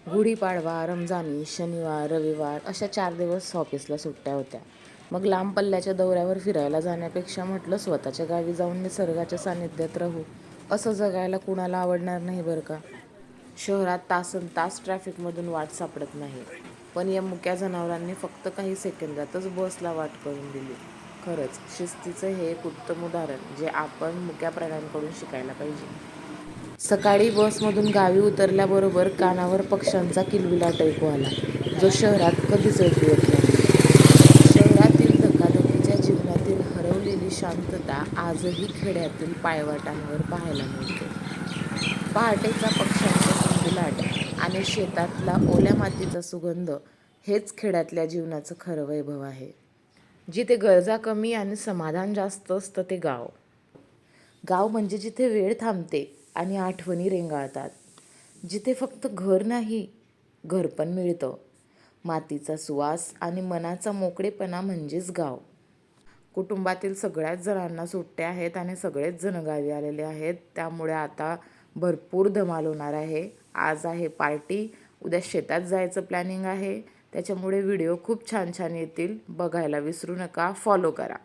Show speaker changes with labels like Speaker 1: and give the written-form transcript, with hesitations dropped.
Speaker 1: गुढीपाडवा, रमजानी, शनिवार, रविवार अशा 4 दिवस ऑफिसला सुट्ट्या होत्या. मग लांब पल्ल्याच्या दौऱ्यावर फिरायला जाण्यापेक्षा म्हटलं स्वतःच्या गावी जाऊन निसर्गाच्या सानिध्यात राहू. असं जगायला कुणाला आवडणार नाही बरं का. शहरात तासनतास ट्रॅफिकमधून वाट सापडत नाही, पण या मुक्या जनावरांनी फक्त काही सेकंदातच बसला वाट करून दिली. खरंच शिस्तीचं हे एक उत्तम उदाहरण जे आपण मुक्या प्राण्यांकडून शिकायला पाहिजे. सकाळी बसमधून गावी उतरल्याबरोबर कानावर पक्ष्यांचा किलबिलाट ऐकू आला, जो शहरात कधीच ऐकू येत नाही. शहरातील धकाधकीच्या जीवनातील हरवलेली शांतता आजही खेड्यातील पायवाटांवर पाहायला मिळते. पहाटेचा पक्ष्यांचा किलबिलाट आणि शेतातला ओल्या मातीचा सुगंध हेच खेड्यातल्या जीवनाचं खरं वैभव आहे. जिथे गरजा कमी आणि समाधान जास्त असतं ते गाव. गाव म्हणजे जिथे वेळ थांबते आणि आठवणी रेंगाळतात. जिथे फक्त घर नाही, घर पण मिळतं. मातीचा सुवास आणि मनाचा मोकळेपणा म्हणजेच गाव. कुटुंबातील सगळ्याच जणांना सुट्ट्या आहेत आणि सगळेच जण गावी आलेले आहेत. त्यामुळे आता भरपूर धमाल होणार आहे. आज आहे पार्टी, उद्या शेतात जायचं प्लॅनिंग आहे. त्याच्यामुळे व्हिडिओ खूप छान छान येतील. बघायला विसरू नका. फॉलो करा.